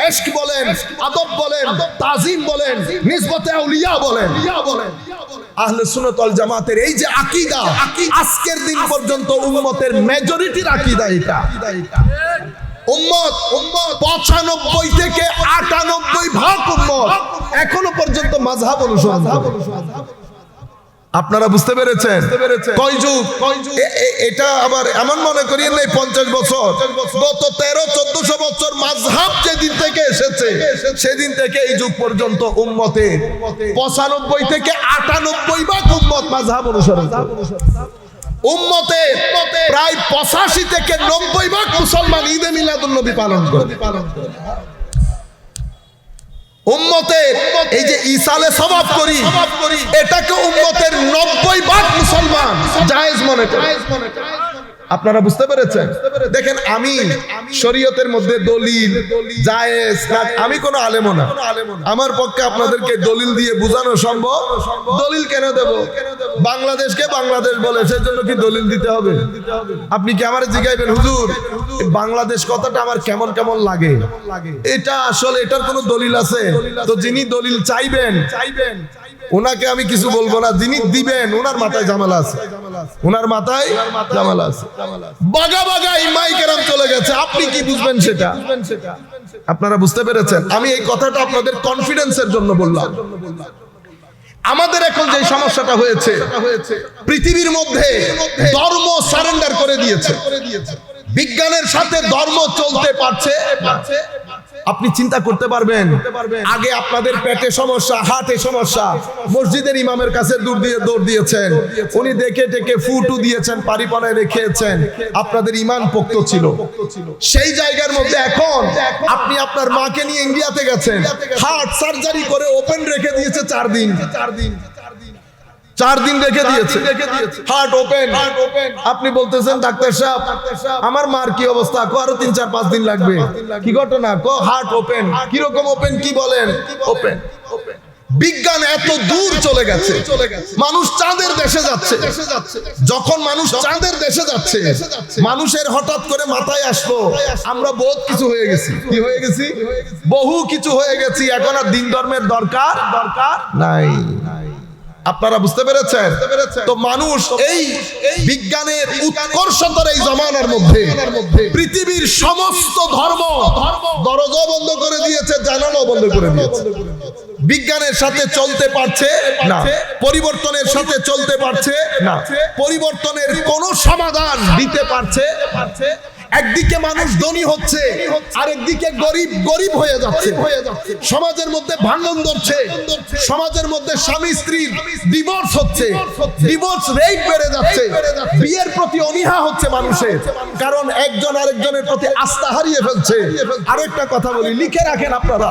ইশক বলেন, আদব বলেন, তাজিম বলেন, নিসবতে আউলিয়া বলেন, আহলে সুন্নাত ওয়াল জামাতের এই যে আকীদা, আজকের দিন পর্যন্ত উম্মতের মেজরিটির আকীদা এটা। উম্মত 95 থেকে 98% উম্মত এখনো পর্যন্ত মাযহাব অনুসরণ করে। আপনারা বুঝতে পেরেছেন? কয় যুগ এটা আবার এমন মনে করিয়েন নাই 50 বছর, গত 1300-1400 বছর মাযহাব যেদিন থেকে এসেছে সেদিন থেকে এই যুগ পর্যন্ত উম্মতের 95 থেকে 98% উম্মত মাযহাব অনুসরণ করে। উম্মতের প্রায় 85 থেকে 90% মুসলমান ঈদে মিলাদুন নবী পালন করে। উম্মতের এই যে ইসালে সওয়াব করি, এটাকে উম্মতের 90% মুসলমান জায়েজ মনে করে। আপনারা বুঝতে পেরেছেন? দেখেন, আমি শরীয়তের মধ্যে দলিল জায়েজ, আমি কোনো আলেমও না, আমার পক্ষে আপনাদেরকে দলিল দিয়ে বোঝানো সম্ভব। দলিল কেন দেব? বাংলাদেশকে বাংলাদেশ বলে, সেজন্য কি দলিল দিতে হবে? আপনি কি আমারে জিজ্ঞাসবেন, হুজুর বাংলাদেশ কথাটা আমার কেমন কেমন লাগে, এটা আসলে এটার কোনো দলিল আছে? তো যিনি দলিল চাইবেন ওনাকে আমি কিছু বলবো না, যিনি দিবেন ওনার মাথায় ঝামেলা আছে, ওনার মাথায় ঝামেলা আছে। বাগা বাগা ইমাই কেরাম চলে গেছে, আপনি কি বুঝবেন সেটা? আপনারা বুঝতে পেরেছেন? আমি এই কথাটা আপনাদের কনফিডেন্সের জন্য বললাম। আমাদের এখন যে সমস্যাটা হয়েছে, পৃথিবীর মধ্যে ধর্ম সারেন্ডার করে দিয়েছে, বিজ্ঞানের সাথে ধর্ম চলতে পারছে। আপনি চিন্তা করতে পারবেন, আগে আপনাদের পেটে সমস্যা, হার্টে সমস্যা, মসজিদের ইমামের কাছে দৌড় দিয়েছেন, উনি দেখে টেকে ফুটু দিয়েছেন, পারিপানায় রেখেছেন, আপনাদের ঈমান পোক্ত ছিল। সেই জায়গার মধ্যে এখন আপনি আপনার মাকে নিয়ে ইন্ডিয়াতে গেছেন, হার্ট সার্জারি করে ওপেন রেখে দিয়েছে 4 দিন, 4 দিন রেখে দিয়েছে, হার্ট ওপেন। আপনি বলতেছেন, ডাক্তার সাহেব আমার মার কি অবস্থা? আরো 3-4-5 দিন লাগবে। কি ঘটনা? Heart open. কিরকম ওপেন? কি বলেন? ওপেন। বিজ্ঞান এত দূর চলে গেছে, মানুষ চাঁদের দেশে যাচ্ছে। যখন মানুষ চাঁদের দেশে যাচ্ছে, মানুষের হঠাৎ করে মাথায় আসলো আমরা বহুত কিছু হয়ে গেছি। কি হয়ে গেছি? বহু কিছু হয়ে গেছি, এখন আর দিন ধর্মের দরকার নাই। আপনারা বুঝতে পেরেছেন? তো মানুষ এই বিজ্ঞানের উৎকর্ষতার এই জমানার মধ্যে পৃথিবীর সমস্ত ধর্ম দরজা বন্ধ করে দিয়েছে, জানালা বন্ধ করে দিয়েছে। বিজ্ঞানের সাথে চলতে পারছে না, পরিবর্তনের সাথে চলতে পারছে না, পরিবর্তনের কোনো সমাধান দিতে পারছে। একদিকে মানুষ ধনী হচ্ছে, আরেকদিকে গরিব হয়ে যাচ্ছে। সমাজের মধ্যে ভাঙন ধরছে, সমাজের মধ্যে স্বামী স্ত্রীর ডিভোর্স হচ্ছে, ডিভোর্স রেট বেড়ে যাচ্ছে, বিয়ের প্রতি অনীহা হচ্ছে মানুষের, কারণ একজন আরেকজনের প্রতি আস্থা হারিয়ে ফেলছে। আরেকটা কথা বলি, লিখে রাখেন আপনারা।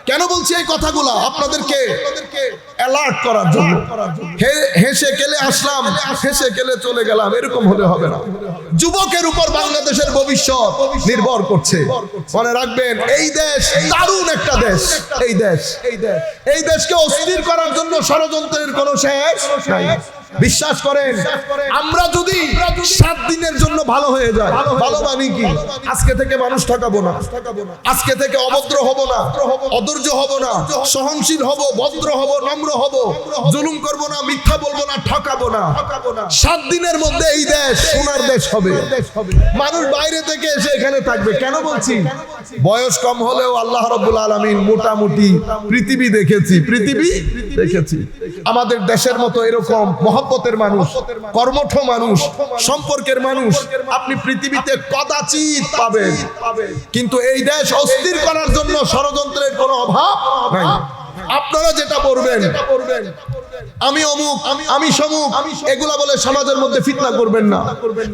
কেন বলছি এই কথাগুলা? আপনাদেরকে অ্যালার্ট করার জন্য। হেসে খেলে আসলাম, হেসে খেলে চলে গেলাম, এরকম হলে হবে না। যুবকের উপর বাংলাদেশের ভবিষ্যৎ নির্ভর করছে। মনে রাখবেন, এই দেশ দারুণ একটা দেশ। এই দেশকে অস্থির করার জন্য ষড়যন্ত্রের কোনো শেষ নাই। বিশ্বাস করেন, আমরা যদি 7 দিনের জন্য ভালো হয়ে যায়, ভালো মানে কি? আজকে থেকে মানুষ ঠকাবো না, আজকে থেকে অভদ্র হব না, অধৈর্য হব না, সহনশীল হব, ভদ্র হব, নম্র হব, জুলুম করব না, মিথ্যা বলবো না, ঠকাবো না। 7 দিনের মধ্যে এই দেশ সোনার দেশ হবে। মানুষ বাইরে থেকে এসে এখানে থাকবে। কেন বলছি? বয়স কম হলেও আল্লাহ রাব্বুল আলামিন মোটামুটি পৃথিবী দেখেছি, পৃথিবী দেখেছি। আমাদের দেশের মতো এরকম মহব্বতের মানুষ, কর্মঠ মানুষ, সম্পর্কের মানুষ আপনি পৃথিবীতে কদাচিৎ পাবেন। কিন্তু এই দেশ অস্থির করার জন্য ষড়যন্ত্রের কোনো অভাব নাই। আপনারা যেটা করবেন, আমি অমুক, আমি সমুক, এগুলা বলে সমাজের মধ্যে ফিতনা করবেন না।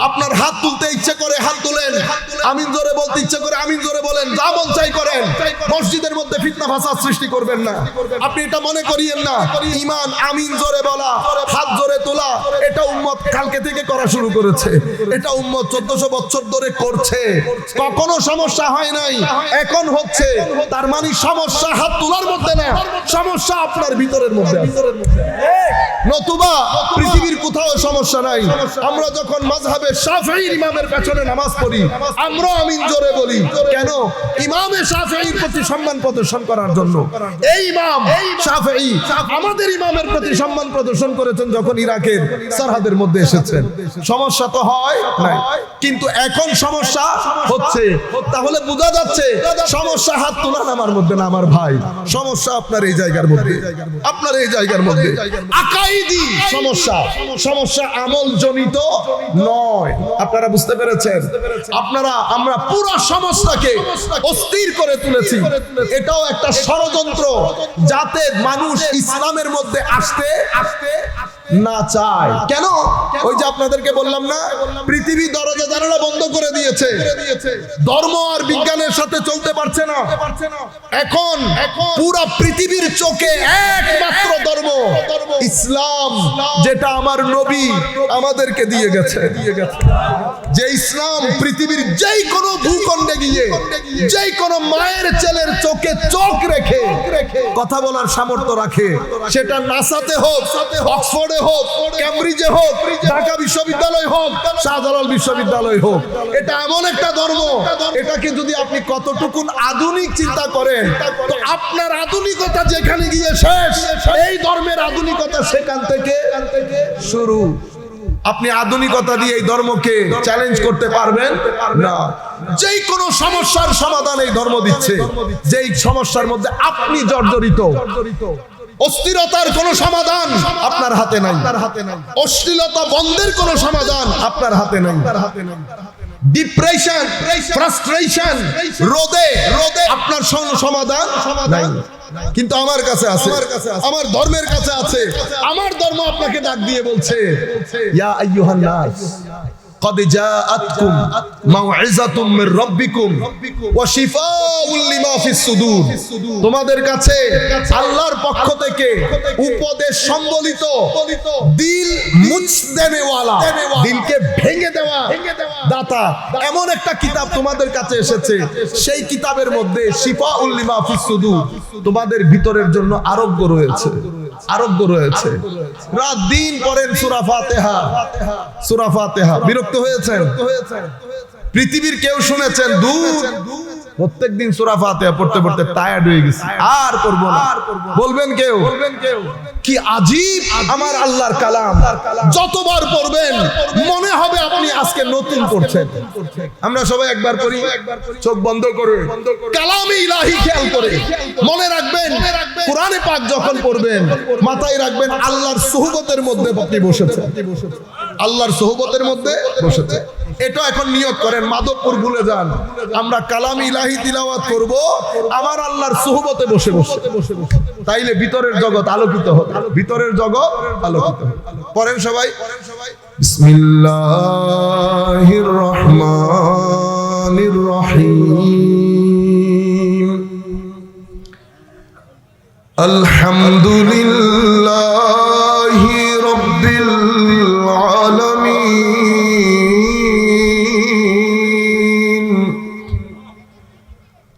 আপনার হাত তুলতে ইচ্ছে করে হাত তুলেন, আমিন জোরে বলতে ইচ্ছে করে আমিন জোরে বলেন, যা মন চাই করেন। মসজিদের মধ্যে ফিতনা ফাসাদ সৃষ্টি করবেন না। আপনি এটা মনে করিয়েন না ঈমান আমিন জোরে বলা, হাত জোরে তোলা এটা উম্মত কালকে থেকে করা শুরু করেছে। এটা উম্মত 1400 বছর ধরে করছে, কখনো সমস্যা হয় নাই, এখন হচ্ছে। তার মানে সমস্যা হাত তোলার মধ্যে না, সমস্যা আপনার ভিতরের মধ্যে আছে। নতুবা পৃথিবীর কোথাও সমস্যা নাই। আমরা যখন মাযহাবে শাফিঈর ইমামের পেছনে নামাজ পড়ি, আমরা আমিন জোরে বলি। কেন? ইমামে শাফিঈর প্রতি সম্মান প্রদর্শন করার জন্য। এই ইমাম শাফিঈ আমাদের ইমামের প্রতি সম্মান প্রদর্শন করেছেন যখন ইরাকের সরহদের মধ্যে এসেছেন। সমস্যা তো হয় নাই, কিন্তু এখন সমস্যা হচ্ছে। তাহলে বোঝা যাচ্ছে সমস্যা হাত তোলা আমার মধ্যে না, আমার ভাই। সমস্যা আপনার এই জায়গার মধ্যে, আপনার এই জায়গার মধ্যে আকাইদি সমস্যা, সমস্যা আমল জনিত নয়। আপনারা বুঝতে পেরেছেন? আমরা পুরো সমাজটাকে অস্থির করে তুলেছি। এটাও একটা ষড়যন্ত্র, যাতে মানুষ ইসলামের মধ্যে আসতে না চায়। কেন? ওই যে আপনাদেরকে বললাম না, পৃথিবী দরজা জানালা বন্ধ করে দিয়েছে, ধর্ম আর বিজ্ঞানের সাথে চলতে পারছে না। এখন পুরো পৃথিবীর চোখে একমাত্র ধর্ম ইসলাম, যেটা আমার নবী আমাদেরকে দিয়ে গেছে। যে ইসলাম পৃথিবীর যেই কোনো ভূখণ্ডে গিয়ে যেই কোনো মায়ের ছেলের চোখে চোখ রেখে কথা বলার সামর্থ্য রাখে, সেটা নাসাতে হোক, অক্সফোর্ডে হোক, ক্যামব্রিজে হোক, ঢাকা বিশ্ববিদ্যালয় হোক, শাহজালাল বিশ্ববিদ্যালয় হোক, এটা এমন একটা ধর্ম, এটাকে যদি আপনি কতটুকুন আধুনিক চিন্তা করেন, তো আপনার আধুনিকতা যেখানে গিয়ে শেষ, এই ধর্মের আধুনিকতা সেখান থেকে শুরু। আপনি আধুনিকতা দিয়ে এই ধর্মকে চ্যালেঞ্জ করতে পারবেন না। যেই কোনো সমস্যার সমাধান এই ধর্ম দিচ্ছে। যেই সমস্যার মধ্যে আপনি জর্জরিত, অস্থিরতার কোনো সমাধান আপনার হাতে নাই, অশ্লীলতা বন্ধের কোনো সমাধান আপনার হাতে নাই, ডিপ্রেশন, ফ্রাস্ট্রেশন রোধে আপনার সমাধান নাই। কিন্তু আমার কাছে আছে, আমার ধর্মের কাছে আছে। আমার ধর্ম আপনাকে ডাক দিয়ে বলছে, ইয়া আইয়ুহান নাস قد جاءتكم موعظة من ربكم وشفاء لما في الصدور। তোমাদের কাছে আল্লাহর পক্ষ থেকে উপদেশ সম্বলিত, দিল মুছ দেনে ওয়ালা, দিলকে ভেঙে দেওয়া দাতা এমন একটা কিতাব তোমাদের কাছে এসেছে। সেই কিতাবের মধ্যে শিফাউল লিমা ফিস সুদূর, তোমাদের ভিতরের জন্য আরোগ্য রয়েছে, আরোগ্য রয়েছে। রাত দিন পড়েন সূরা ফাতিহা, সূরা ফাতিহা। বিরক্ত হয়েছেন? পৃথিবীর কেউ শুনেছেন? দূর। প্রত্যেকদিন সূরা ফাতিহা পড়তে পড়তে টায়ার্ড হয়ে গেছি, আর করব না। বলবেন কেউ? কি আজীব আমার আল্লাহর কালাম, যতবার পড়বেন মনে হবে আপনি আজকে নতুন পড়ছেন। আমরা সবাই একবার করি, চোখ বন্ধ করে কালামে ইলাহি খেয়াল করে মনে রাখবেন। কোরআনে পাক যখন পড়বেন মাথায় রাখবেন আল্লাহর সুহবতের মধ্যে আপনি বসেছেন, আল্লাহর সুহবতের মধ্যে বসেছেন। এটা এখন নিয়ত করেন, মাধবপুর ভুলে যান, আমরা কালামে ইলাহি তিলাওয়াত করব আমার আল্লাহর সুহবতে বসে বসে। তাইলে ভিতরের জগৎ আলোকিত হবে, ভিতরের জগৎ আলোকিত হবে। পড়েন সবাই, বিসমিল্লাহির রহমানির রহিম, আলহামদুলিল্লাহি রাব্বিল আলামিন,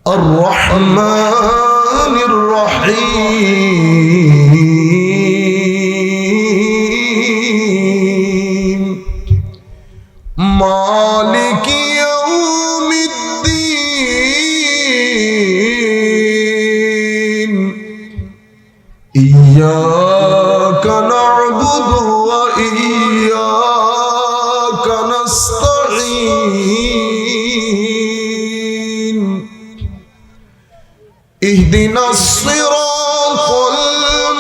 আর রহমানির রহিম, মালিকি ইয়াউমিদ্দিন ইয়্যাকা না'বুদু ওয়া ইয়্যাকা নাস্তাঈন ইহদিনাস সিরাতাল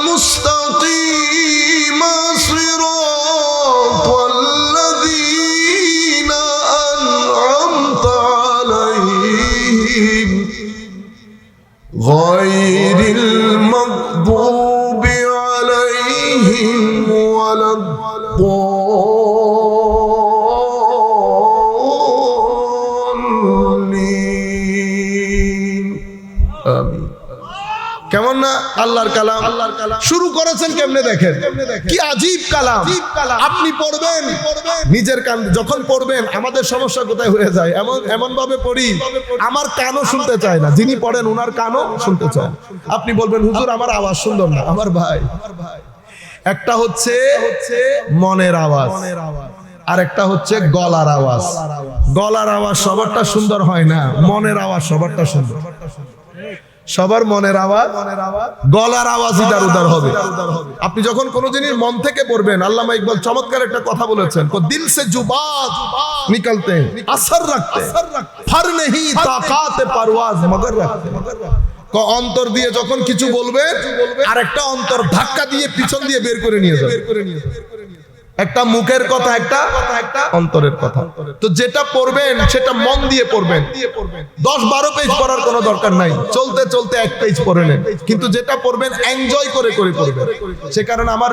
মুস্তাকিম সিরাতাল লাযীনা আন'আমতা আলাইহিম গায়রিল মাগদুবি আলাইহিম ওয়ালাদ-দাল্লিন। আমিন। কেমন না আল্লাহর কালাম? শুরু করেছেন কেমনে দেখেন, কি আজীব কালাম। আপনি পড়বেন, নিজের কান যখন পড়বেন, আমাদের সমস্যা কোথায় হয়ে যায়, এমন ভাবে পড়ি আমার কানও শুনতে চায় না, যিনি পড়েন ওনার কানও শুনতে চায়। আপনি বলবেন হুজুর আমার আওয়াজ সুন্দর না। আমার ভাই, একটা হচ্ছে মনের আওয়াজ, আর একটা হচ্ছে গলার আওয়াজ। গলার আওয়াজ সবারটা সুন্দর হয় না, মনের আওয়াজ সবারটা সুন্দর। সবার মনের আওয়াজ, গলার আওয়াজ ইদার উদার হবে। আপনি যখন কোন জিনিস মন থেকে পড়বেন, আল্লামা ইকবাল চমৎকার একটা কথা বলেছেন, দিল সে জুবাত নিকলতে আসর রাখতে ফর নেহি তাকাতে পারওয়াজ মগর রাখতে। অন্তর দিয়ে যখন কিছু বলবে, আর একটা অন্তর ধাক্কা দিয়ে পিছন দিয়ে বের করে নিয়ে যাবে। একটা মুখের কথা, একটা অন্তরের কথা। তো যেটা পড়বেন সেটা মন দিয়ে পড়বেন। 10-12 পেজ পড়ার কোনো দরকার নাই, চলতে চলতে 1 পেজ পড়ে নেন, কিন্তু যেটা পড়বেন এনজয় করে পড়বেন। সে কারণে আমার